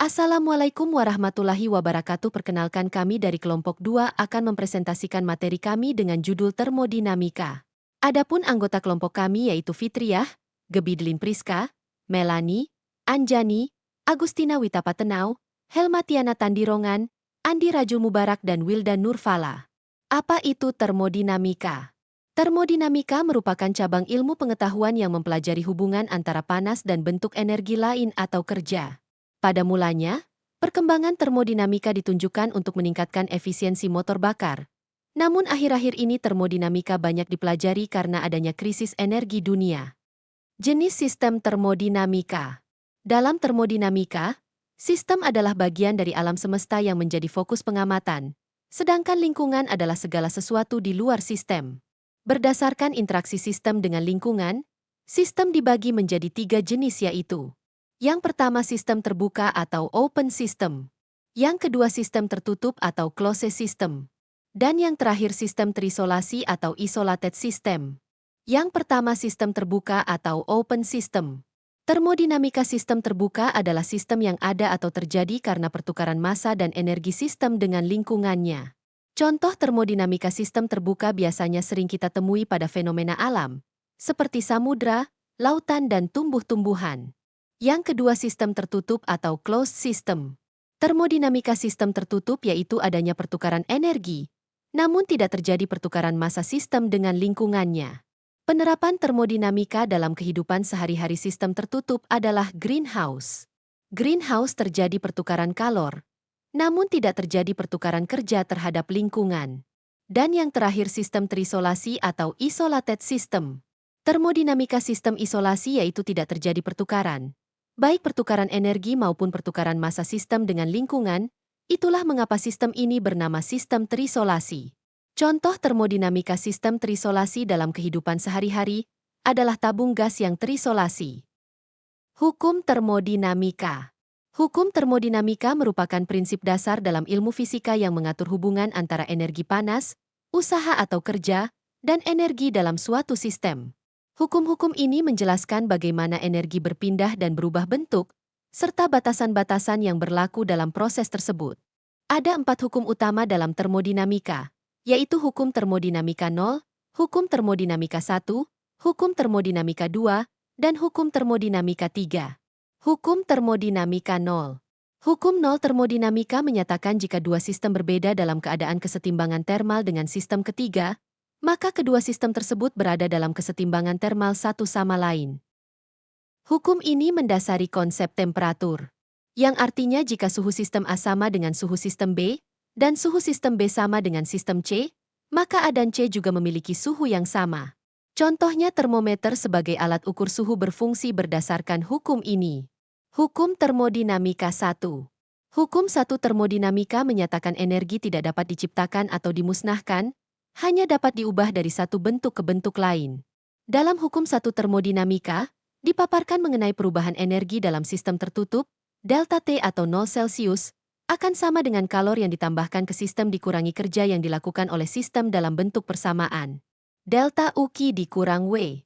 Assalamualaikum warahmatullahi wabarakatuh. Perkenalkan, kami dari kelompok 2 akan mempresentasikan materi kami dengan judul termodinamika. Adapun anggota kelompok kami yaitu Fitriah, Gebidlin Priska, Melani, Anjani, Agustina Witapatenau, Helmatiana Tandirongan, Andi Rajul Mubarak dan Wildan Nurfala. Apa itu termodinamika? Termodinamika merupakan cabang ilmu pengetahuan yang mempelajari hubungan antara panas dan bentuk energi lain atau kerja. Pada mulanya, perkembangan termodinamika ditunjukkan untuk meningkatkan efisiensi motor bakar. Namun akhir-akhir ini termodinamika banyak dipelajari karena adanya krisis energi dunia. Jenis sistem termodinamika. Dalam termodinamika, sistem adalah bagian dari alam semesta yang menjadi fokus pengamatan, sedangkan lingkungan adalah segala sesuatu di luar sistem. Berdasarkan interaksi sistem dengan lingkungan, sistem dibagi menjadi 3 jenis yaitu: yang pertama sistem terbuka atau open system. Yang kedua sistem tertutup atau closed system. Dan yang terakhir sistem terisolasi atau isolated system. Yang pertama sistem terbuka atau open system. Termodinamika sistem terbuka adalah sistem yang ada atau terjadi karena pertukaran massa dan energi sistem dengan lingkungannya. Contoh termodinamika sistem terbuka biasanya sering kita temui pada fenomena alam, seperti samudra, lautan dan tumbuh-tumbuhan. Yang kedua sistem tertutup atau closed system. Termodinamika sistem tertutup yaitu adanya pertukaran energi, namun tidak terjadi pertukaran massa sistem dengan lingkungannya. Penerapan termodinamika dalam kehidupan sehari-hari sistem tertutup adalah greenhouse. Greenhouse terjadi pertukaran kalor, namun tidak terjadi pertukaran kerja terhadap lingkungan. Dan yang terakhir sistem terisolasi atau isolated system. Termodinamika sistem isolasi yaitu tidak terjadi pertukaran, baik pertukaran energi maupun pertukaran massa sistem dengan lingkungan. Itulah mengapa sistem ini bernama sistem terisolasi. Contoh termodinamika sistem terisolasi dalam kehidupan sehari-hari adalah tabung gas yang terisolasi. Hukum termodinamika. Hukum termodinamika merupakan prinsip dasar dalam ilmu fisika yang mengatur hubungan antara energi panas, usaha atau kerja, dan energi dalam suatu sistem. Hukum-hukum ini menjelaskan bagaimana energi berpindah dan berubah bentuk, serta batasan-batasan yang berlaku dalam proses tersebut. Ada 4 hukum utama dalam termodinamika, yaitu hukum termodinamika 0, hukum termodinamika 1, hukum termodinamika 2, dan hukum termodinamika 3. Hukum termodinamika 0. Hukum 0 termodinamika menyatakan jika dua sistem berbeda dalam keadaan kesetimbangan termal dengan sistem ketiga, maka kedua sistem tersebut berada dalam kesetimbangan termal satu sama lain. Hukum ini mendasari konsep temperatur, yang artinya jika suhu sistem A sama dengan suhu sistem B, dan suhu sistem B sama dengan sistem C, maka A dan C juga memiliki suhu yang sama. Contohnya termometer sebagai alat ukur suhu berfungsi berdasarkan hukum ini. Hukum termodinamika 1. Hukum 1 termodinamika menyatakan energi tidak dapat diciptakan atau dimusnahkan, hanya dapat diubah dari satu bentuk ke bentuk lain. Dalam hukum 1 termodinamika, dipaparkan mengenai perubahan energi dalam sistem tertutup, delta T atau 0 Celcius, akan sama dengan kalor yang ditambahkan ke sistem dikurangi kerja yang dilakukan oleh sistem dalam bentuk persamaan. Delta U Q dikurang W.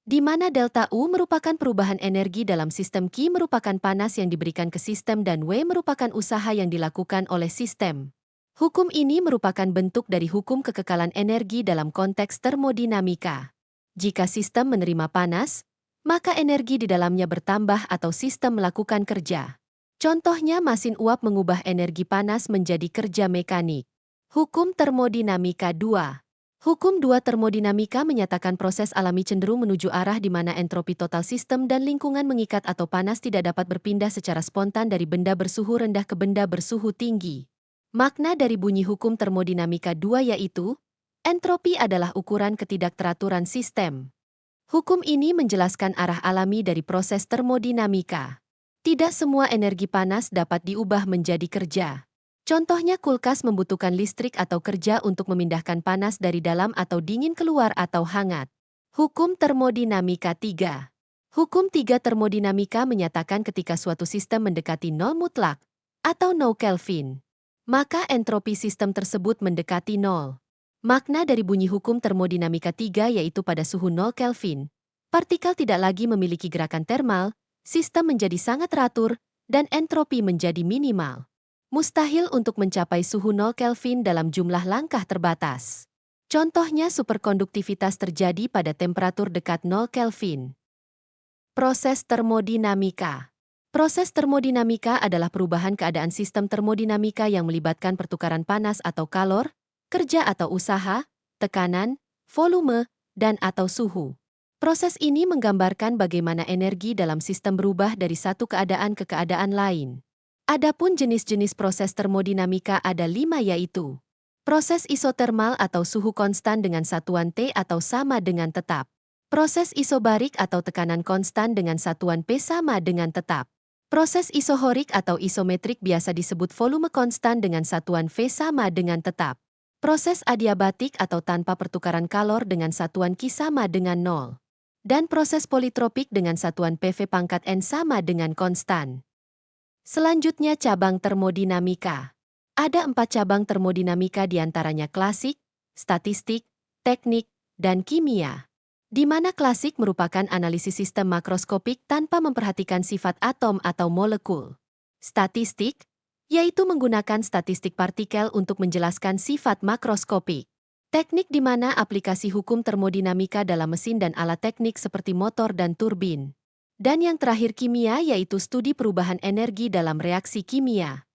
Di mana delta U merupakan perubahan energi dalam sistem, Q merupakan panas yang diberikan ke sistem dan W merupakan usaha yang dilakukan oleh sistem. Hukum ini merupakan bentuk dari hukum kekekalan energi dalam konteks termodinamika. Jika sistem menerima panas, maka energi di dalamnya bertambah atau sistem melakukan kerja. Contohnya mesin uap mengubah energi panas menjadi kerja mekanik. Hukum termodinamika 2. Hukum 2 termodinamika menyatakan proses alami cenderung menuju arah di mana entropi total sistem dan lingkungan mengikat atau panas tidak dapat berpindah secara spontan dari benda bersuhu rendah ke benda bersuhu tinggi. Makna dari bunyi hukum termodinamika 2 yaitu, entropi adalah ukuran ketidakteraturan sistem. Hukum ini menjelaskan arah alami dari proses termodinamika. Tidak semua energi panas dapat diubah menjadi kerja. Contohnya kulkas membutuhkan listrik atau kerja untuk memindahkan panas dari dalam atau dingin keluar atau hangat. Hukum termodinamika 3. Hukum 3 termodinamika menyatakan ketika suatu sistem mendekati nol mutlak, atau no Kelvin, maka entropi sistem tersebut mendekati nol. Makna dari bunyi hukum termodinamika 3 yaitu pada suhu 0 Kelvin, partikel tidak lagi memiliki gerakan termal, sistem menjadi sangat teratur, dan entropi menjadi minimal. Mustahil untuk mencapai suhu 0 Kelvin dalam jumlah langkah terbatas. Contohnya superkonduktivitas terjadi pada temperatur dekat 0 Kelvin. Proses termodinamika. Proses termodinamika adalah perubahan keadaan sistem termodinamika yang melibatkan pertukaran panas atau kalor, kerja atau usaha, tekanan, volume, dan atau suhu. Proses ini menggambarkan bagaimana energi dalam sistem berubah dari satu keadaan ke keadaan lain. Adapun jenis-jenis proses termodinamika ada 5 yaitu proses isotermal atau suhu konstan dengan satuan T atau sama dengan tetap. Proses isobarik atau tekanan konstan dengan satuan P sama dengan tetap. Proses isohorik atau isometrik biasa disebut volume konstan dengan satuan V sama dengan tetap. Proses adiabatik atau tanpa pertukaran kalor dengan satuan Q sama dengan 0. Dan proses politropik dengan satuan PV pangkat N sama dengan konstan. Selanjutnya cabang termodinamika. Ada 4 cabang termodinamika diantaranya klasik, statistik, teknik, dan kimia. Di mana klasik merupakan analisis sistem makroskopik tanpa memperhatikan sifat atom atau molekul. Statistik, yaitu menggunakan statistik partikel untuk menjelaskan sifat makroskopik. Teknik di mana aplikasi hukum termodinamika dalam mesin dan alat teknik seperti motor dan turbin. Dan yang terakhir kimia yaitu studi perubahan energi dalam reaksi kimia.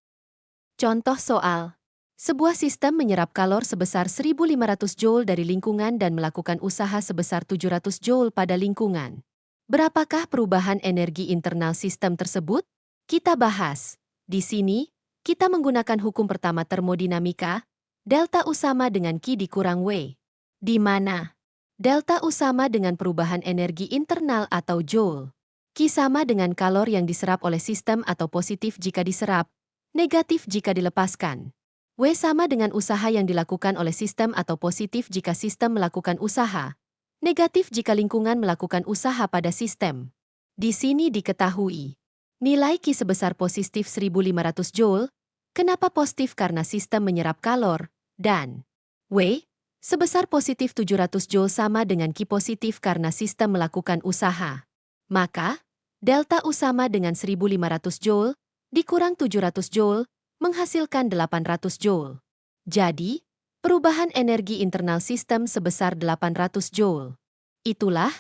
Contoh soal. Sebuah sistem menyerap kalor sebesar 1.500 Joule dari lingkungan dan melakukan usaha sebesar 700 Joule pada lingkungan. Berapakah perubahan energi internal sistem tersebut? Kita bahas. Di sini, kita menggunakan hukum pertama termodinamika, delta U sama dengan Q dikurang W. Di mana delta U sama dengan perubahan energi internal atau Joule. Q sama dengan kalor yang diserap oleh sistem atau positif jika diserap, negatif jika dilepaskan. W sama dengan usaha yang dilakukan oleh sistem atau positif jika sistem melakukan usaha, negatif jika lingkungan melakukan usaha pada sistem. Di sini diketahui, nilai Q sebesar positif 1.500 Joule, kenapa positif karena sistem menyerap kalor, dan W sebesar positif 700 Joule sama dengan Q positif karena sistem melakukan usaha. Maka, delta U sama dengan 1.500 Joule, dikurang 700 Joule, menghasilkan 800 Joule. Jadi, perubahan energi internal sistem sebesar 800 Joule. Itulah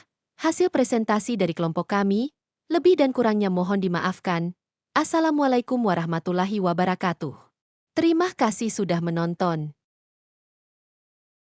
hasil presentasi dari kelompok kami, lebih dan kurangnya mohon dimaafkan. Assalamualaikum warahmatullahi wabarakatuh. Terima kasih sudah menonton.